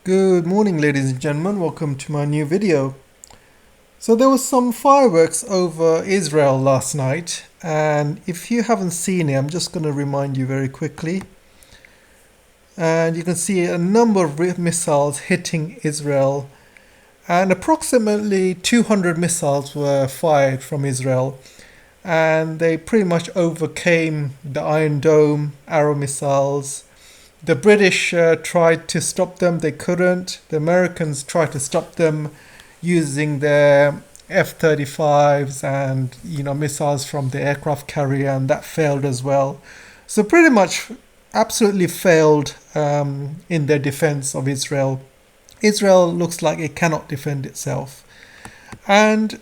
Good morning, ladies and gentlemen. Welcome to my new video. So there was some fireworks over Israel last night, and if you haven't seen it, I'm just going to remind you very quickly. And you can see a number of missiles hitting Israel, and approximately 200 missiles were fired from Israel, and they pretty much overcame the Iron Dome arrow missiles. The British tried to stop them, they couldn't. The Americans tried to stop them using their F-35s and missiles from the aircraft carrier, and that failed as well. So pretty much absolutely failed in their defense of Israel. Israel looks like it cannot defend itself. And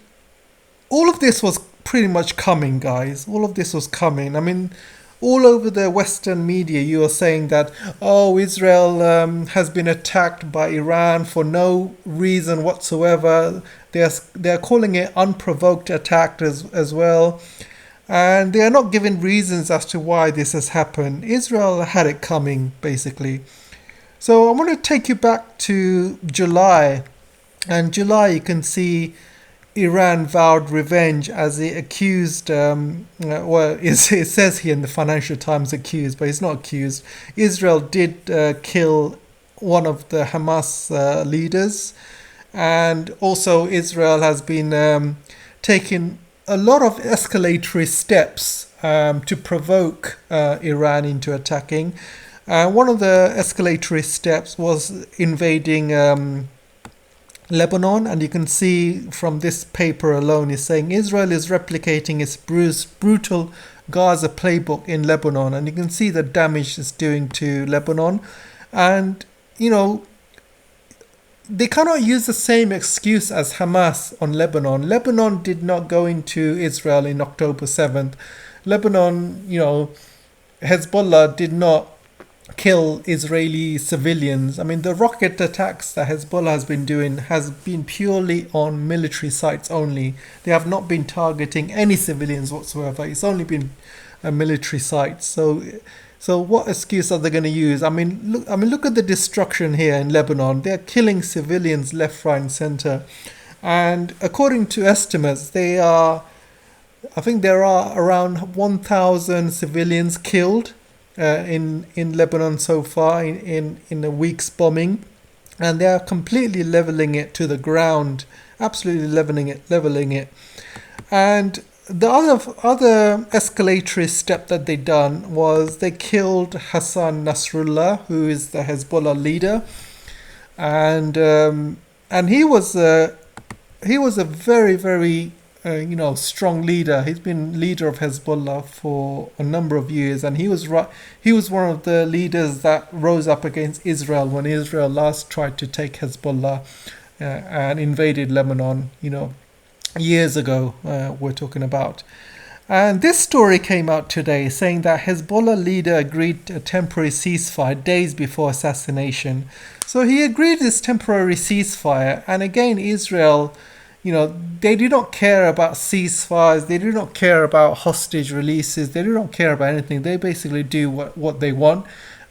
all of this was pretty much coming, guys. All of this was coming. I mean, all over the Western media, you are saying that, oh, Israel has been attacked by Iran for no reason whatsoever. They are calling it unprovoked attack as well. And they are not giving reasons as to why this has happened. Israel had it coming, basically. So I want to take you back to July. And July, you can see Iran vowed revenge as it accused, it says here in the Financial Times accused, but it's not accused. Israel did kill one of the Hamas leaders, and also Israel has been taking a lot of escalatory steps to provoke Iran into attacking. One of the escalatory steps was invading Lebanon, and you can see from this paper alone is saying Israel is replicating its brutal Gaza playbook in Lebanon, and you can see the damage it's doing to Lebanon. And they cannot use the same excuse as Hamas on Lebanon. Lebanon did not go into Israel in October 7th. Lebanon, Hezbollah did not kill Israeli civilians. I mean, the rocket attacks that Hezbollah has been doing has been purely on military sites only. They have not been targeting any civilians whatsoever. It's only been a military sites. So what excuse are they going to use? I mean, look at the destruction here in Lebanon. They're killing civilians left, right, and center. And according to estimates, I think there are around 1,000 civilians killed in Lebanon so far in a week's bombing, and they are completely leveling it to the ground, absolutely leveling it. And the other escalatory step that they done was they killed Hassan Nasrallah, who is the Hezbollah leader, and he was a very, very strong leader. He's been leader of Hezbollah for a number of years, and he was one of the leaders that rose up against Israel when Israel last tried to take Hezbollah and invaded Lebanon, years ago, we're talking about. And this story came out today saying that Hezbollah leader agreed to a temporary ceasefire days before assassination. So he agreed this temporary ceasefire, and again, Israel, they do not care about ceasefires. They do not care about hostage releases. They do not care about anything. They basically do what they want.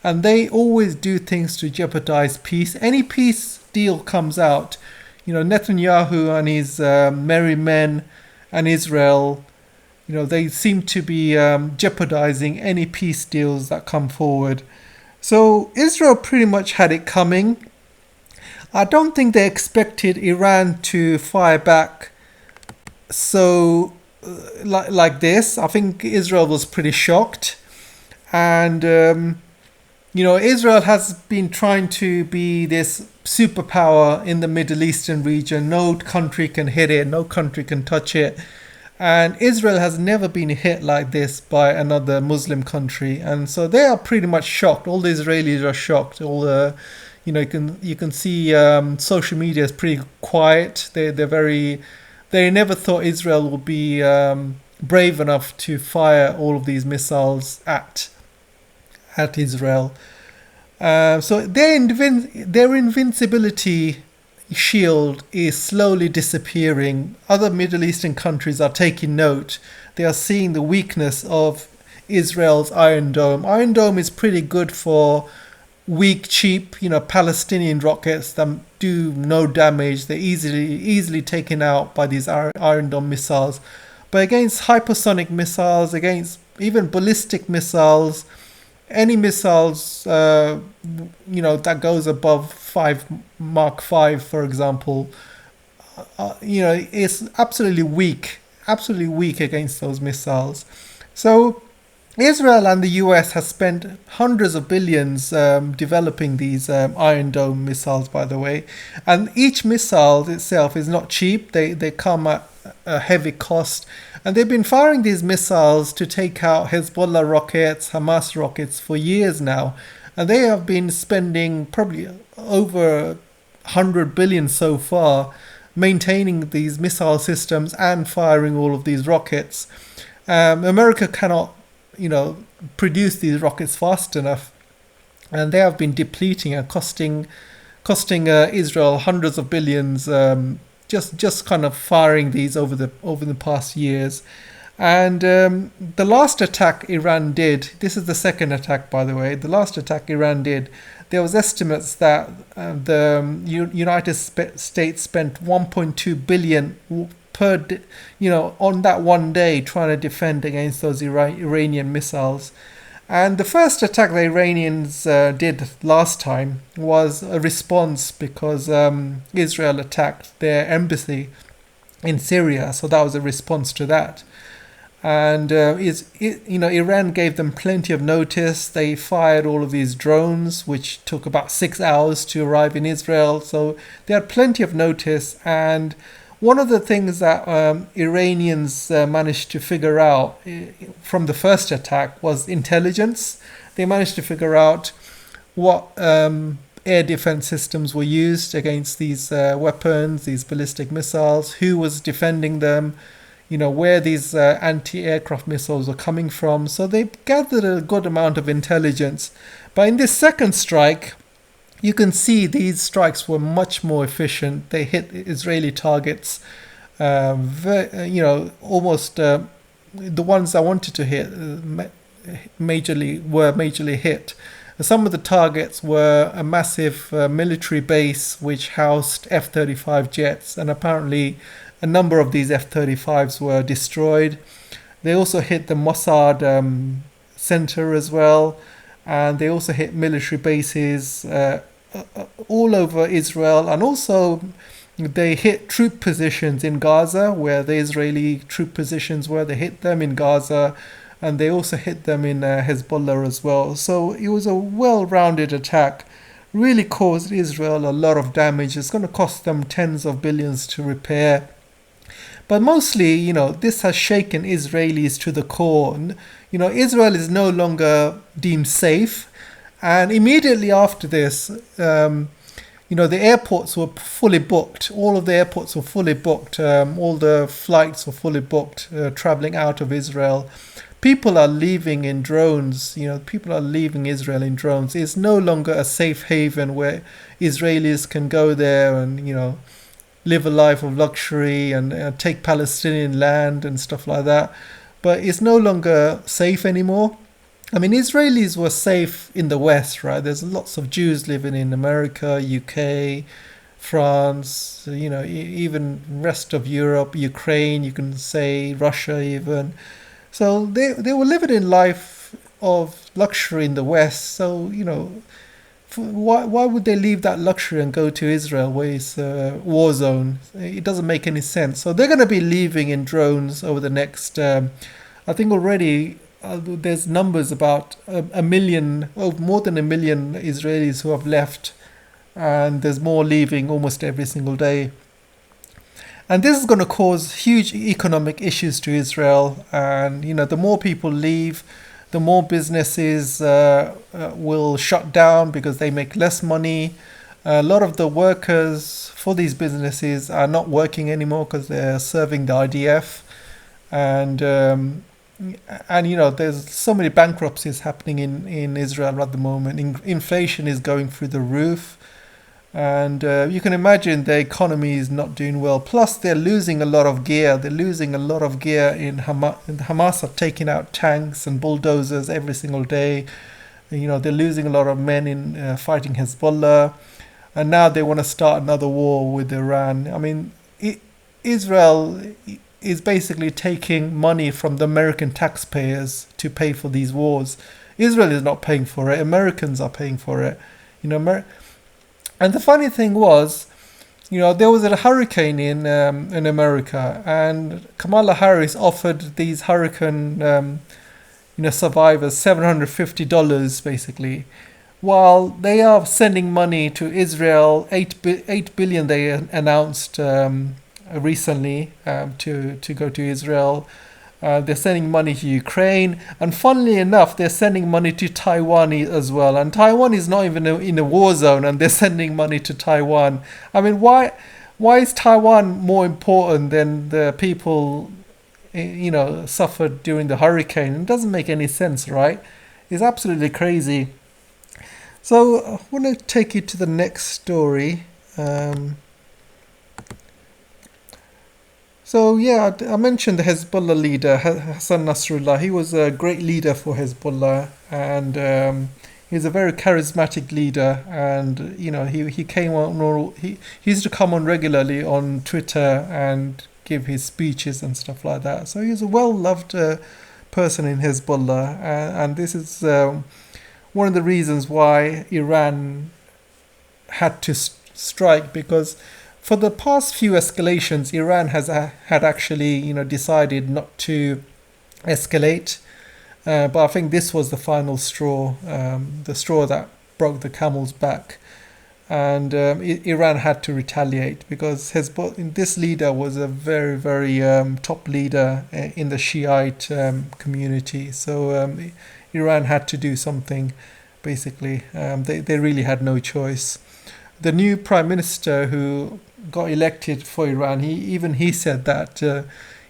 And they always do things to jeopardize peace. Any peace deal comes out, Netanyahu and his merry men and Israel, they seem to be jeopardizing any peace deals that come forward. So Israel pretty much had it coming. I don't think they expected Iran to fire back so like this. I think Israel was pretty shocked. And, Israel has been trying to be this superpower in the Middle Eastern region. No country can hit it. No country can touch it. And Israel has never been hit like this by another Muslim country. And so they are pretty much shocked. All the Israelis are shocked. All the you can see social media is pretty quiet. They never thought Israel would be brave enough to fire all of these missiles at Israel. So their invincibility shield is slowly disappearing. Other Middle Eastern countries are taking note. They are seeing the weakness of Israel's Iron Dome. Iron Dome is pretty good for weak, cheap, Palestinian rockets that do no damage. They're easily taken out by these Iron Dome missiles. But against hypersonic missiles, against even ballistic missiles, any missiles, that goes above Mark 5, for example, it's absolutely weak against those missiles. So Israel and the US has spent hundreds of billions developing these Iron Dome missiles, by the way. And each missile itself is not cheap. They come at a heavy cost. And they've been firing these missiles to take out Hezbollah rockets, Hamas rockets for years now. And they have been spending probably over 100 billion so far maintaining these missile systems and firing all of these rockets. America cannot, produce these rockets fast enough, and they have been depleting and costing Israel hundreds of billions, just kind of firing these over the past years. And the last attack Iran did, this is the second attack, by the way, the last attack Iran did, there was estimates that the United States spent 1.2 billion on that one day trying to defend against those Iranian missiles. And the first attack the Iranians did last time was a response because Israel attacked their embassy in Syria. So that was a response to that. And Iran gave them plenty of notice. They fired all of these drones, which took about 6 hours to arrive in Israel. So they had plenty of notice. And one of the things that Iranians managed to figure out from the first attack was intelligence. They managed to figure out what air defense systems were used against these weapons, these ballistic missiles, who was defending them, where these anti-aircraft missiles were coming from. So they gathered a good amount of intelligence. But in this second strike, you can see these strikes were much more efficient. They hit Israeli targets, almost the ones I wanted to hit were majorly hit. Some of the targets were a massive military base which housed F-35 jets, and apparently a number of these F-35s were destroyed. They also hit the Mossad center as well, and they also hit military bases all over Israel, and also they hit troop positions in Gaza, where the Israeli troop positions were. They hit them in Gaza, and they also hit them in Hezbollah as well. So it was a well-rounded attack. Really caused Israel a lot of damage. It's going to cost them tens of billions to repair. But mostly, this has shaken Israelis to the core. Israel is no longer deemed safe. And immediately after this, the airports were fully booked. All of the airports were fully booked. All the flights were fully booked, traveling out of Israel. People are leaving in drones. People are leaving Israel in drones. It's no longer a safe haven where Israelis can go there and, live a life of luxury and take Palestinian land and stuff like that. But it's no longer safe anymore. I mean, Israelis were safe in the West, right? There's lots of Jews living in America, UK, France, even rest of Europe, Ukraine, you can say Russia even. So they were living in life of luxury in the West. So, why would they leave that luxury and go to Israel, where it's a war zone? It doesn't make any sense. So they're going to be leaving in drones over the next, I think already there's numbers about more than a million Israelis who have left, and there's more leaving almost every single day. And this is going to cause huge economic issues to Israel. And, the more people leave, the more businesses will shut down because they make less money. A lot of the workers for these businesses are not working anymore because they're serving the IDF. And there's so many bankruptcies happening in Israel at the moment. Inflation is going through the roof. And you can imagine the economy is not doing well. Plus, they're losing a lot of gear. They're losing a lot of gear in Hamas. Hamas are taking out tanks and bulldozers every single day. They're losing a lot of men in fighting Hezbollah, and now they want to start another war with Iran. I mean, Israel is basically taking money from the American taxpayers to pay for these wars. Israel is not paying for it. Americans are paying for it. And the funny thing was, there was a hurricane in America, and Kamala Harris offered these hurricane survivors $750 basically, while they are sending money to Israel. 8 billion they announced recently to go to Israel. They're sending money to Ukraine, and funnily enough, they're sending money to Taiwan as well. And Taiwan is not even in a war zone, and they're sending money to Taiwan. I mean, why is Taiwan more important than the people, suffered during the hurricane? It doesn't make any sense, right? It's absolutely crazy. So I want to take you to the next story. So yeah, I mentioned the Hezbollah leader, Hassan Nasrallah. He was a great leader for Hezbollah, and he's a very charismatic leader. And he came on. He used to come on regularly on Twitter and give his speeches and stuff like that. So he's a well-loved person in Hezbollah, and this is one of the reasons why Iran had to strike, because for the past few escalations, Iran had actually, decided not to escalate. But I think this was the final straw, the straw that broke the camel's back. And Iran had to retaliate, because this leader was a very, very top leader in the Shiite community. So Iran had to do something, basically. They really had no choice. The new prime minister who got elected for Iran, he said that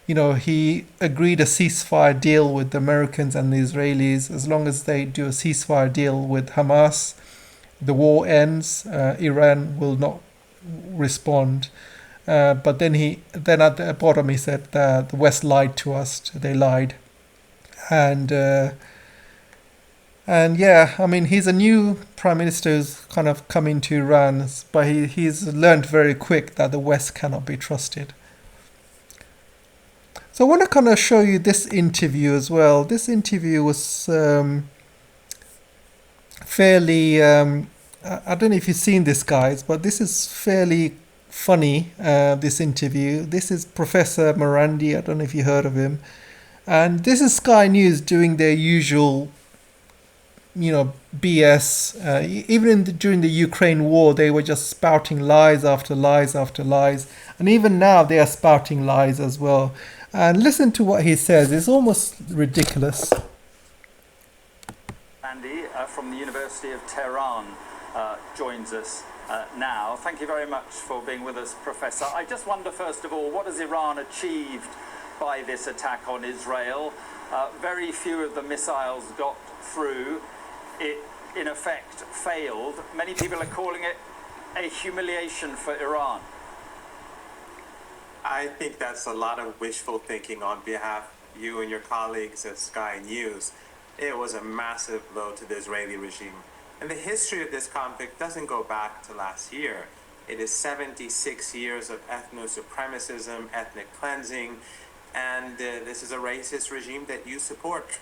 he agreed a ceasefire deal with the Americans and the Israelis. As long as they do a ceasefire deal with Hamas, the war ends. Iran will not respond. But then at the bottom he said that the West lied to us. They lied, and yeah, I mean, he's a new prime minister who's kind of come into Iran, but he's learned very quick that the West cannot be trusted. So I want to kind of show you this interview as well. This interview was fairly, I don't know if you've seen this, guys, but this is fairly funny, this interview. This is Professor Morandi. I don't know if you heard of him. And this is Sky News doing their usual BS. Even during the Ukraine war, they were just spouting lies after lies after lies. And even now, they are spouting lies as well. And listen to what he says. It's almost ridiculous. Andy from the University of Tehran joins us now. Thank you very much for being with us, Professor. I just wonder, first of all, what has Iran achieved by this attack on Israel? Very few of the missiles got through. It, in effect, failed. Many people are calling it a humiliation for Iran. I think that's a lot of wishful thinking on behalf of you and your colleagues at Sky News. It was a massive blow to the Israeli regime. And the history of this conflict doesn't go back to last year. It is 76 years of ethno-supremacism, ethnic cleansing, and this is a racist regime that you support.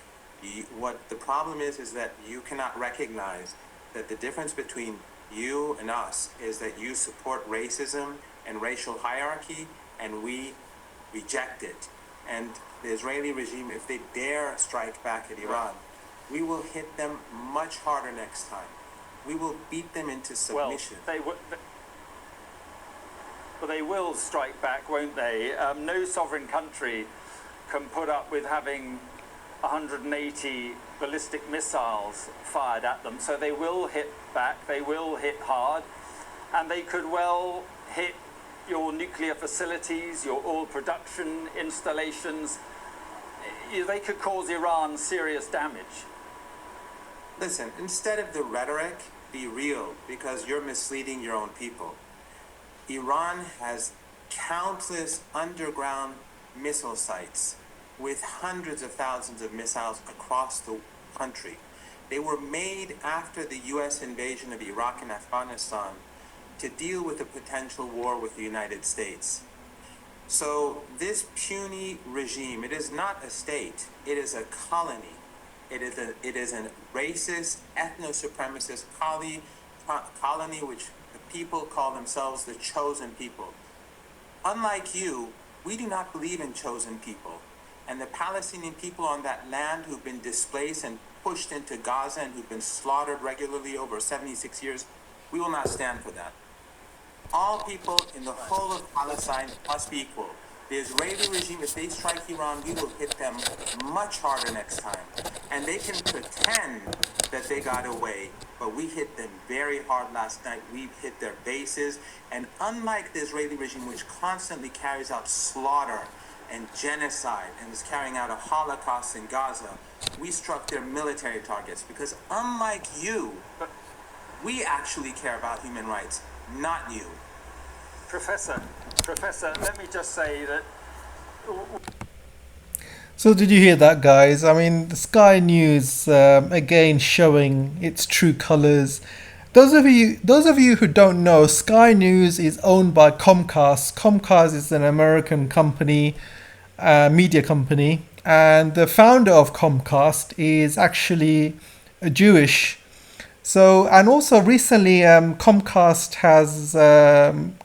What the problem is that you cannot recognize that the difference between you and us is that you support racism and racial hierarchy, and we reject it. And the Israeli regime, if they dare strike back at Iran, we will hit them much harder next time. We will beat them into submission. Well, they will strike back, won't they? No sovereign country can put up with having 180 ballistic missiles fired at them. So they will hit back, they will hit hard, and they could well hit your nuclear facilities, your oil production installations. They could cause Iran serious damage. Listen, instead of the rhetoric, be real, because you're misleading your own people. Iran has countless underground missile sites with hundreds of thousands of missiles across the country. They were made after the US invasion of Iraq and Afghanistan to deal with a potential war with the United States. So this puny regime, it is not a state, it is a colony. It is a racist, ethno-supremacist colony which the people call themselves the chosen people. Unlike you, we do not believe in chosen people. And the Palestinian people on that land who've been displaced and pushed into Gaza and who've been slaughtered regularly over 76 years, we will not stand for that. All people in the whole of Palestine must be equal. The Israeli regime, if they strike Iran, we will hit them much harder next time. And they can pretend that they got away, but we hit them very hard last night. We hit their bases. And unlike the Israeli regime, which constantly carries out slaughter and genocide and is carrying out a Holocaust in Gaza, we struck their military targets. Because unlike you, we actually care about human rights, not you. Professor, let me just say that. So did you hear that, guys? I mean, the Sky News again showing its true colors. Those of you who don't know, Sky News is owned by Comcast. Comcast is an American company, media company, and the founder of Comcast is actually Jewish. So, and also recently, Comcast has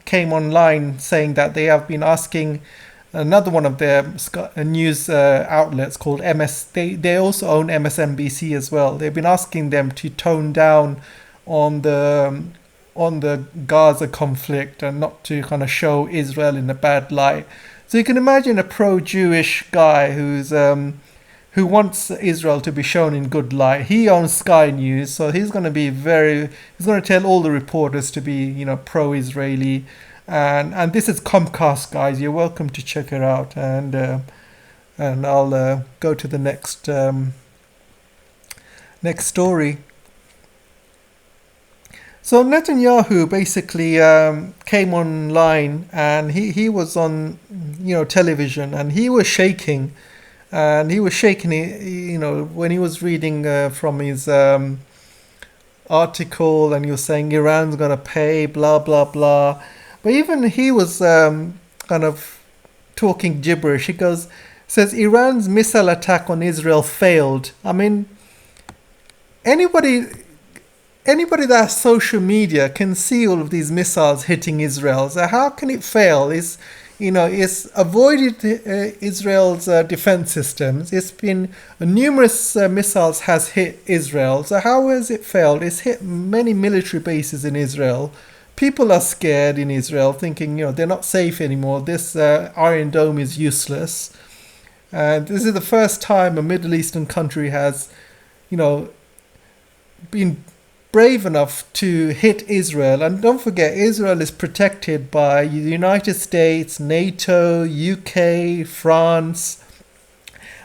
came online saying that they have been asking another one of their news outlets called MS. They also own MSNBC as well. They've been asking them to tone down on the Gaza conflict and not to kind of show Israel in a bad light. So you can imagine a pro-Jewish guy who wants Israel to be shown in good light. He owns Sky News, so he's going to tell all the reporters to be, pro-Israeli. And this is Comcast, guys. You're welcome to check it out. And I'll go to the next story. So Netanyahu basically came online, and he was on television, and he was shaking. And he was shaking, when he was reading from his article, and he was saying Iran's going to pay, blah, blah, blah. But even he was kind of talking gibberish. He says Iran's missile attack on Israel failed. I mean, anybody that has social media can see all of these missiles hitting Israel. So how can it fail? It's avoided Israel's defense systems. It's been numerous missiles has hit Israel. So how has it failed? It's hit many military bases in Israel. People are scared in Israel, thinking they're not safe anymore. This Iron Dome is useless. And this is the first time a Middle Eastern country has, been brave enough to hit Israel. And don't forget, Israel is protected by the United States, NATO, UK, France.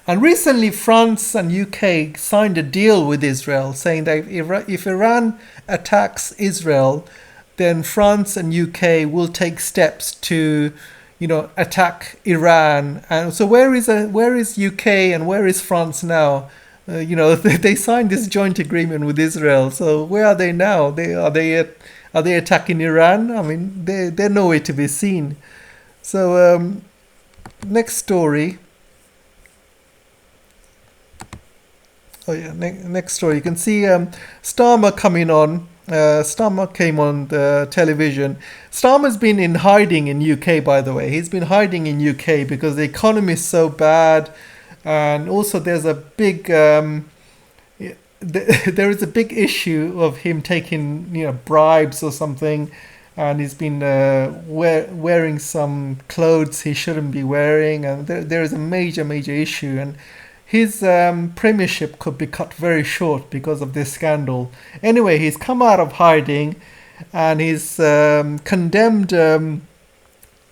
And recently France and UK signed a deal with Israel saying that if Iran attacks Israel, then France and UK will take steps to attack Iran. And so where is UK and where is France now? They signed this joint agreement with Israel. So where are they now? Are they attacking Iran? I mean, they're nowhere to be seen. So next story. Oh yeah, next story. You can see Starmer coming on. Starmer came on the television. Starmer's been in hiding in UK, by the way. He's been hiding in UK because the economy is so bad. And also there's a big there is a big issue of him taking bribes or something, and he's been wearing some clothes he shouldn't be wearing, and there is a major issue, and his premiership could be cut very short because of this scandal. Anyway, he's come out of hiding, and he's condemned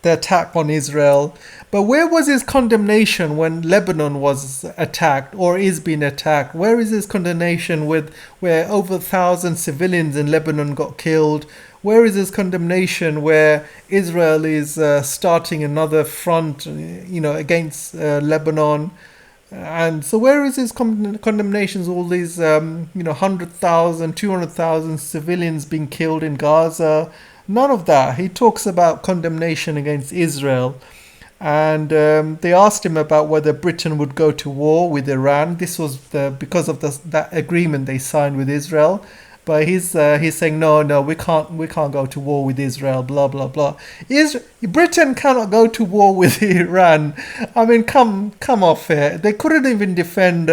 the attack on Israel. But where was his condemnation when Lebanon was attacked or is being attacked? Where is his condemnation where over 1,000 civilians in Lebanon got killed? Where is his condemnation where Israel is starting another front, against Lebanon? And so where is his condemnations? All these, 100,000, 200,000 civilians being killed in Gaza. None of that. He talks about condemnation against Israel. And they asked him about whether Britain would go to war with Iran. This was because of that agreement they signed with Israel. But he's saying no, we can't go to war with Israel. Blah blah blah. Britain cannot go to war with Iran. I mean, come off here. They couldn't even defend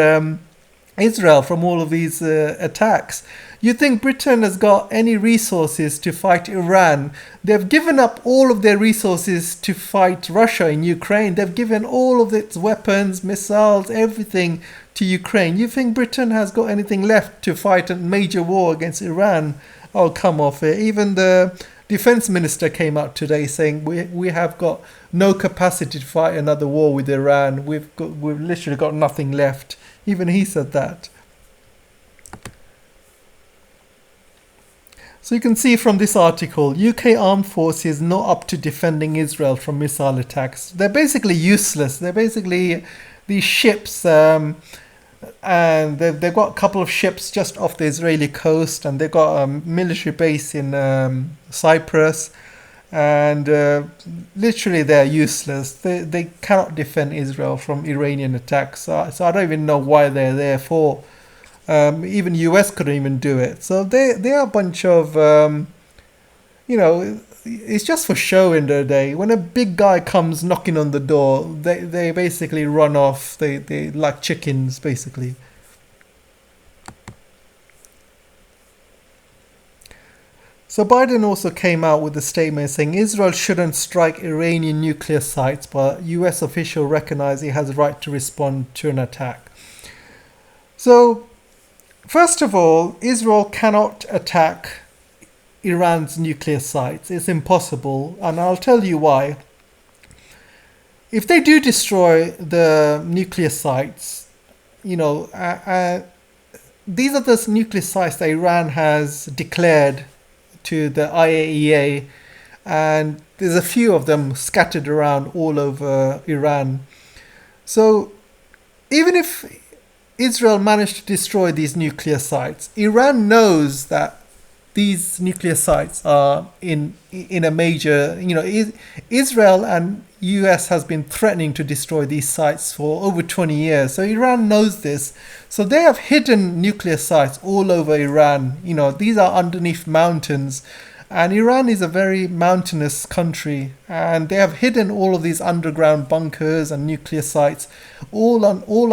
Israel from all of these attacks. You think Britain has got any resources to fight Iran? They've given up all of their resources to fight Russia in Ukraine. They've given all of its weapons, missiles, everything to Ukraine. You think Britain has got anything left to fight a major war against Iran? Oh, come off it. Even the defense minister came out today saying we have got no capacity to fight another war with Iran. We've literally got nothing left. Even he said that. So you can see from this article, UK armed forces not up to defending Israel from missile attacks. They're basically useless. They're basically these ships, and they've got a couple of ships just off the Israeli coast, and they've got a military base in Cyprus, and literally they're useless. They cannot defend Israel from Iranian attacks. So I don't even know why they're there for. Even US couldn't even do it. So they are a bunch of, it's just for show in their day. When a big guy comes knocking on the door, they basically run off. They like chickens, basically. So Biden also came out with a statement saying Israel shouldn't strike Iranian nuclear sites, but US official recognize it has a right to respond to an attack. So first of all, Israel cannot attack Iran's nuclear sites. It's impossible, and I'll tell you why. If they do destroy the nuclear sites, these are the nuclear sites that Iran has declared to the IAEA, and there's a few of them scattered around all over Iran. So even if Israel managed to destroy these nuclear sites, Iran knows that these nuclear sites are in a major, Israel and US has been threatening to destroy these sites for over 20 years. So Iran knows this. So they have hidden nuclear sites all over Iran. These are underneath mountains. And Iran is a very mountainous country, and they have hidden all of these underground bunkers and nuclear sites, all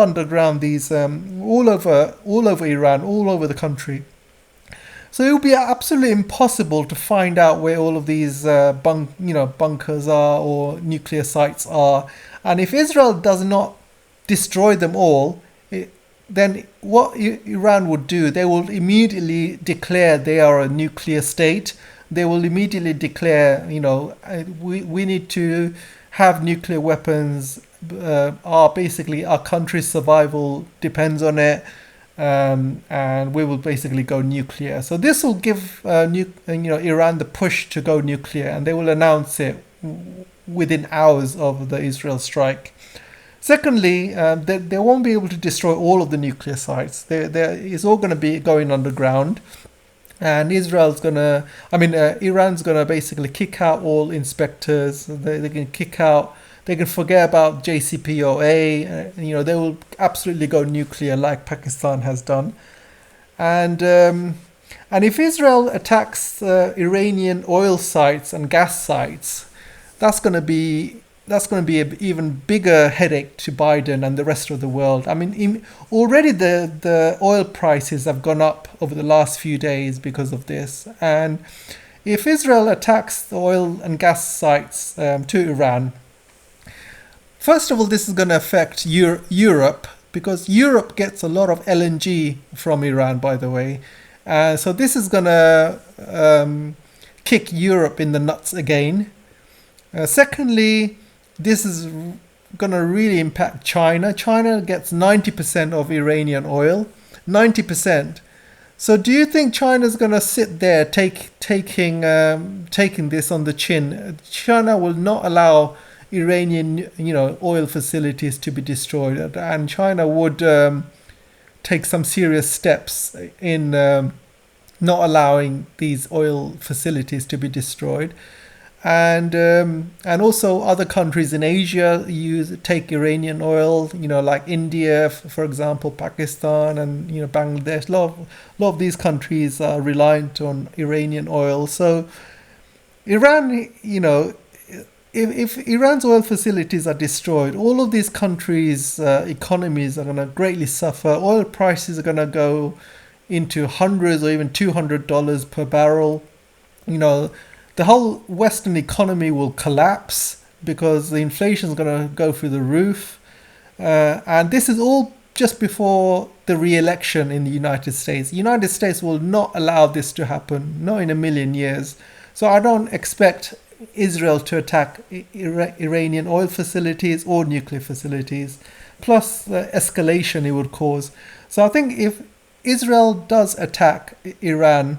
underground. These all over Iran, all over the country. So it would be absolutely impossible to find out where all of these bunkers are or nuclear sites are. And if Israel does not destroy them all, then what Iran would do, they will immediately declare they are a nuclear state. They will immediately declare, we need to have nuclear weapons. Our country's survival depends on it, and we will basically go nuclear. So this will give Iran the push to go nuclear, and they will announce it within hours of the Israel strike. Secondly, they won't be able to destroy all of the nuclear sites. It's all going to be going underground. And Iran's gonna basically kick out all inspectors. They can forget about JCPOA. They will absolutely go nuclear like Pakistan has done. And if Israel attacks Iranian oil sites and gas sites, that's going to be an even bigger headache to Biden and the rest of the world. I mean, already the oil prices have gone up over the last few days because of this. And if Israel attacks the oil and gas sites to Iran, first of all, this is going to affect Europe, because Europe gets a lot of LNG from Iran, by the way. So this is going to kick Europe in the nuts again. Secondly, this is going to really impact China. China gets 90% of Iranian oil, 90%. So do you think China's going to sit there taking this on the chin? China will not allow Iranian, oil facilities to be destroyed, and China would take some serious steps in not allowing these oil facilities to be destroyed. And also other countries in Asia take Iranian oil, like India, for example, Pakistan, and Bangladesh. A lot of these countries are reliant on Iranian oil. So Iran, if Iran's oil facilities are destroyed, all of these countries' economies are going to greatly suffer. Oil prices are going to go into hundreds or even $200 per barrel. The whole Western economy will collapse because the inflation is going to go through the roof. And this is all just before the re-election in the United States. The United States will not allow this to happen, not in a million years. So I don't expect Israel to attack Iranian oil facilities or nuclear facilities, plus the escalation it would cause. So I think if Israel does attack Iran,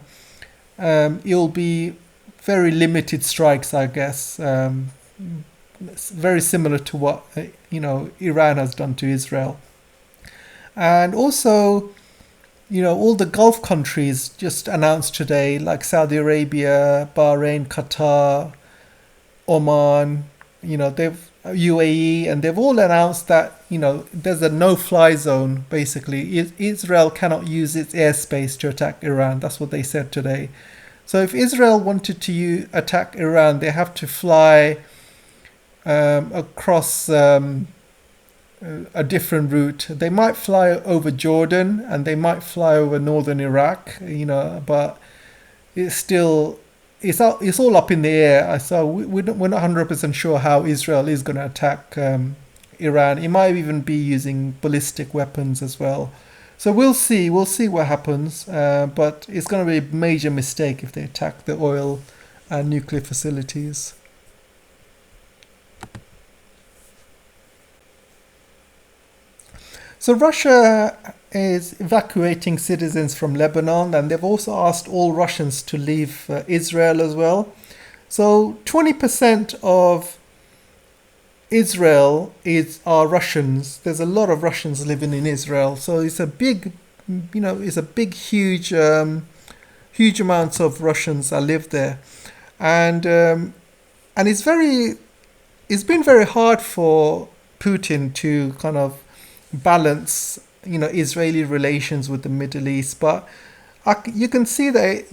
it'll be very limited strikes, I guess. It's very similar to what Iran has done to Israel. And also, all the Gulf countries just announced today, like Saudi Arabia, Bahrain, Qatar, Oman, they've UAE, and they've all announced that there's a no-fly zone. Basically, Israel cannot use its airspace to attack Iran. That's what they said today. So if Israel wanted to attack Iran, they have to fly across a different route. They might fly over Jordan and they might fly over northern Iraq, but it's all up in the air. So we're not 100% sure how Israel is going to attack Iran. It might even be using ballistic weapons as well. So we'll see what happens, but it's going to be a major mistake if they attack the oil and nuclear facilities. So Russia is evacuating citizens from Lebanon, and they've also asked all Russians to leave Israel as well. So 20% of Israel are Russians. There's a lot of Russians living in Israel, so it's a big, huge amounts of Russians that live there, and it's been very hard for Putin to kind of balance, Israeli relations with the Middle East, but you can see that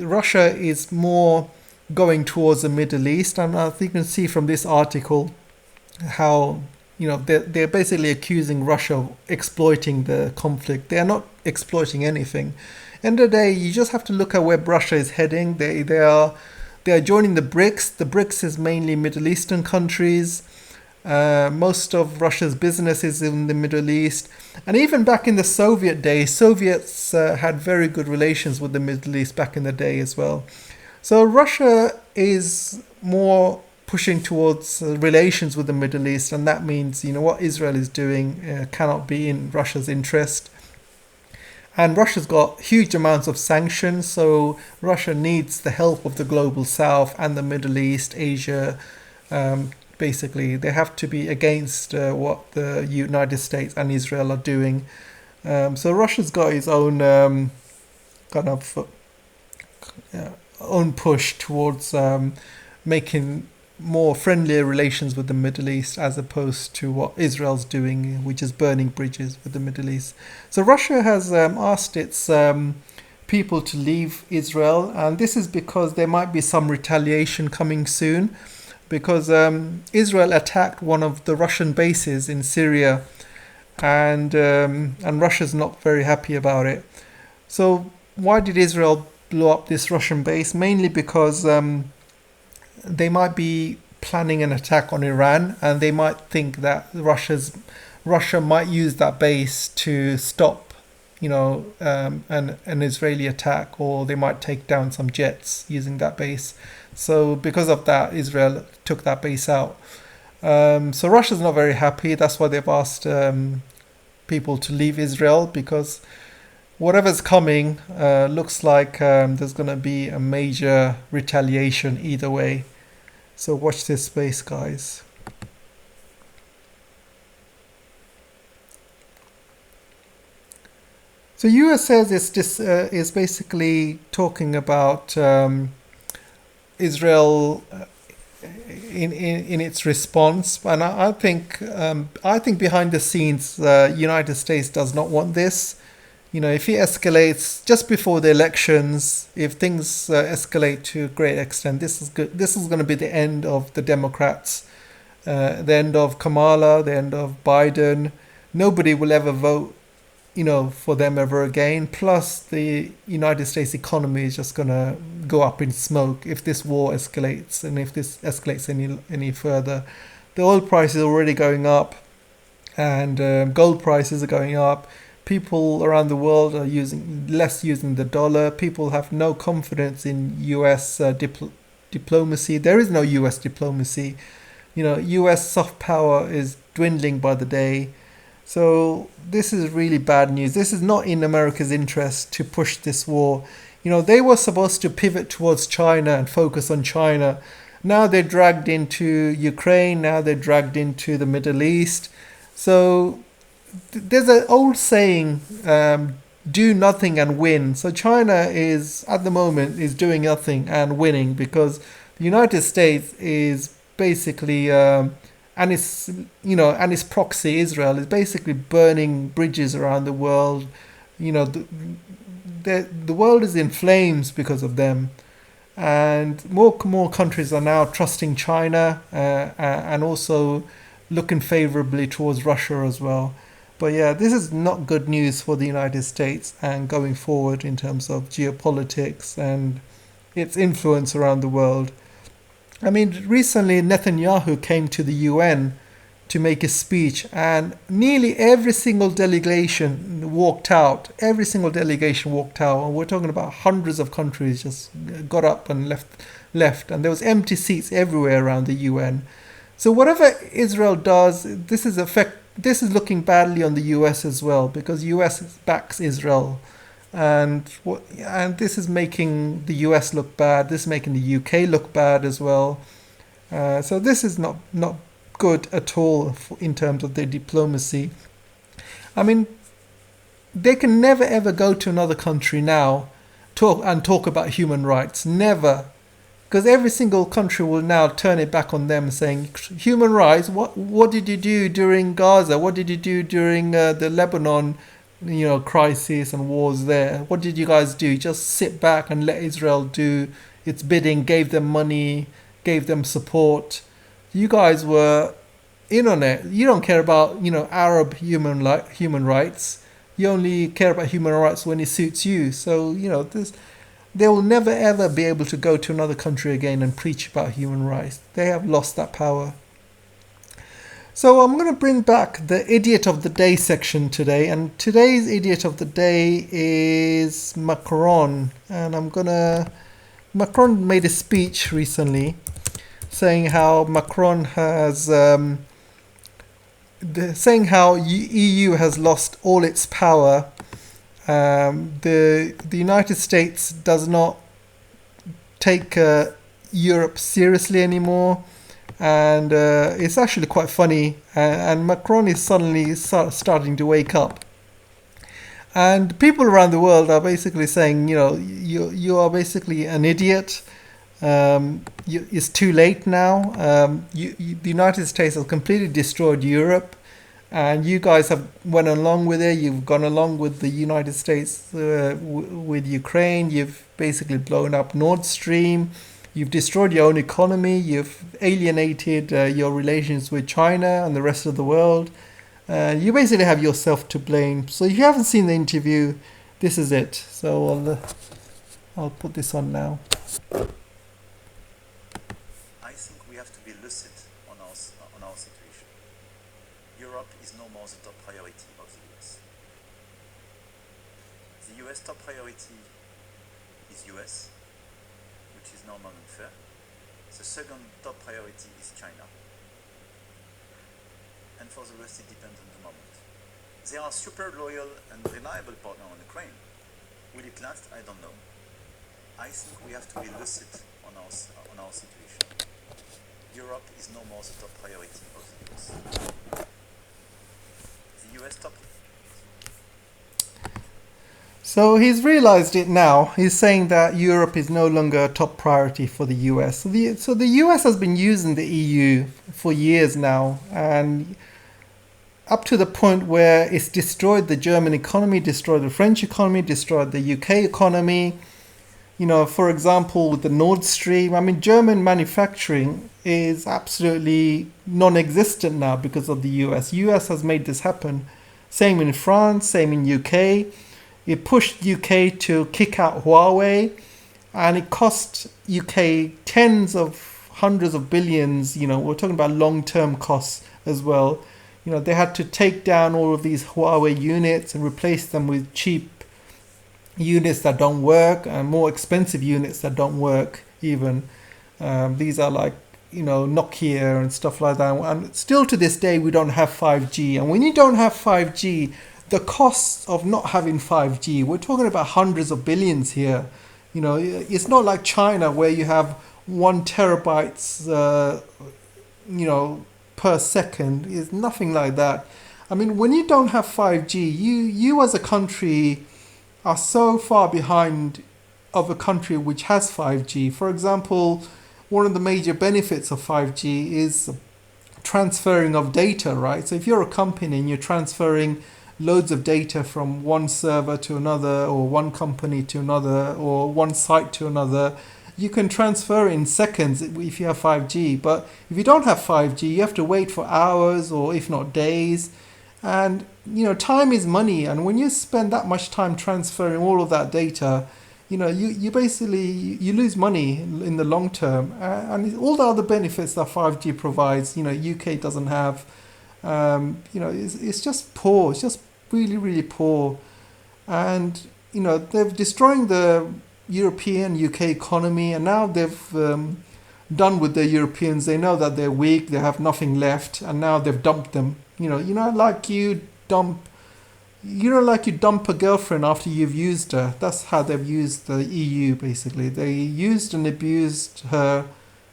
Russia is more going towards the Middle East, and I think you can see from this article how they're basically accusing Russia of exploiting the conflict. They're not exploiting anything. End of the day, you just have to look at where Russia is heading. They are joining the BRICS. The BRICS is mainly Middle Eastern countries. Most of Russia's business is in the Middle East, and even back in the Soviet days, Soviets had very good relations with the Middle East back in the day as well. So Russia is more pushing towards relations with the Middle East, and that means what Israel is doing cannot be in Russia's interest. And Russia's got huge amounts of sanctions, so Russia needs the help of the global South and the Middle East, Asia. Basically, they have to be against what the United States and Israel are doing. So Russia's got its own own push towards making more friendlier relations with the Middle East, as opposed to what Israel's doing, which is burning bridges with the Middle East. So Russia has asked its people to leave Israel, and this is because there might be some retaliation coming soon, because Israel attacked one of the Russian bases in Syria, and Russia's not very happy about it. So why did Israel blow up this Russian base? Mainly because they might be planning an attack on Iran, and they might think that Russia might use that base to stop, an Israeli attack, or they might take down some jets using that base. So because of that, Israel took that base out. So Russia's not very happy. That's why they've asked people to leave Israel, because whatever's coming looks like there's going to be a major retaliation either way. So watch this space, guys. So US says it's just is basically talking about Israel in its response, and I think behind the scenes, the United States does not want this. You know, if it escalates just before the elections, if things escalate to a great extent, this is good. This is going to be the end of the Democrats, the end of Kamala, the end of Biden. Nobody will ever vote, you know, for them ever again. Plus, the United States economy is just going to go up in smoke if this war escalates, and if this escalates any further. The oil price is already going up, and gold prices are going up. People around the world are using the dollar. People have no confidence in U.S. Diplomacy. There is no U.S. diplomacy. You know, U.S. soft power is dwindling by the day. So this is really bad news. This is not in America's interest to push this war. You know, they were supposed to pivot towards China and focus on China. Now they're dragged into Ukraine. Now they're dragged into the Middle East. So there's an old saying, do nothing and win. So China is, at the moment, is doing nothing and winning because the United States is basically, and its proxy Israel is basically burning bridges around the world. You know, the world is in flames because of them, and more countries are now trusting China and also looking favorably towards Russia as well. But yeah, this is not good news for the United States and going forward in terms of geopolitics and its influence around the world. I mean, recently Netanyahu came to the UN to make a speech, and nearly every single delegation walked out. Every single delegation walked out, and we're talking about hundreds of countries just got up and left, and there was empty seats everywhere around the UN. So whatever Israel does, this is looking badly on the US as well, because US backs Israel, and this is making the US look bad. This is making the UK look bad as well. So this is not good at all in terms of their diplomacy. I mean, they can never ever go to another country now talk about human rights. Never. Because every single country will now turn it back on them, saying, human rights, what did you do during Gaza? What did you do during the Lebanon, crisis and wars there? What did you guys do? Just sit back and let Israel do its bidding, gave them money, gave them support. You guys were in on it. You don't care about, Arab human rights. You only care about human rights when it suits you. So, they will never ever be able to go to another country again and preach about human rights. They have lost that power. So I'm going to bring back the Idiot of the Day section today. And today's Idiot of the Day is Macron. And Macron made a speech recently saying how Macron has... saying how EU has lost all its power. The United States does not take Europe seriously anymore, and it's actually quite funny. And Macron is suddenly starting to wake up, and people around the world are basically saying, you are basically an idiot. It's too late now. The United States has completely destroyed Europe. And you guys have went along with it. You've gone along with the United States with Ukraine. You've basically blown up Nord Stream. You've destroyed your own economy. You've alienated your relations with China and the rest of the world. You basically have yourself to blame. So if you haven't seen the interview, this is it. So I'll put this on now. I think we have to be lucid on our situation. Europe is no more the top priority of the US. The US top priority is US, which is normal and fair. The second top priority is China. And for the rest, it depends on the moment. They are a super loyal and reliable partner on Ukraine. Will it last? I don't know. I think we have to be lucid on our situation. Europe is no more the top priority of the US. The US top. So he's realized it now. He's saying that Europe is no longer a top priority for the US. So the US has been using the EU for years now, and up to the point where it's destroyed the German economy, destroyed the French economy, destroyed the UK economy. You know, for example, with the Nord Stream, I mean, German manufacturing is absolutely non-existent now because of the US. US has made this happen. Same in France, same in UK. It pushed UK to kick out Huawei, and it cost UK tens of hundreds of billions. You know, we're talking about long-term costs as well. You know, they had to take down all of these Huawei units and replace them with cheap units that don't work and more expensive units that don't work even. These are like, you know, Nokia and stuff like that. And still to this day, we don't have 5G. And when you don't have 5G, the costs of not having 5G, we're talking about hundreds of billions here. You know, it's not like China where you have 1 terabytes, you know, per second. It's nothing like that. I mean, when you don't have 5G, you as a country are so far behind of a country which has 5G. For example, one of the major benefits of 5G is transferring of data, right? So if you're a company and you're transferring loads of data from one server to another, or one company to another, or one site to another, you can transfer in seconds if you have 5G. But if you don't have 5G, you have to wait for hours or if not days. And, you know, time is money. And when you spend that much time transferring all of that data, you know, you basically, you lose money in the long term. And all the other benefits that 5G provides, you know, UK doesn't have. You know, it's just poor. It's just really, really poor. And, you know, they're destroying the European UK economy, and now they've done with the Europeans. They know that they're weak, they have nothing left, and now they've dumped them. You know, like you dump a girlfriend after you've used her. That's how they've used the EU, basically. They used and abused her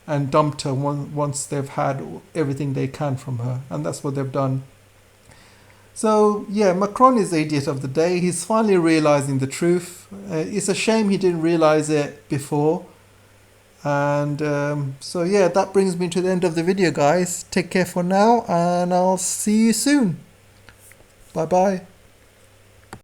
and dumped her once they've had everything they can from her. And that's what they've done. So, yeah, Macron is the idiot of the day. He's finally realizing the truth. It's a shame he didn't realize it before. And so, yeah, that brings me to the end of the video, guys. Take care for now, and I'll see you soon. Bye-bye.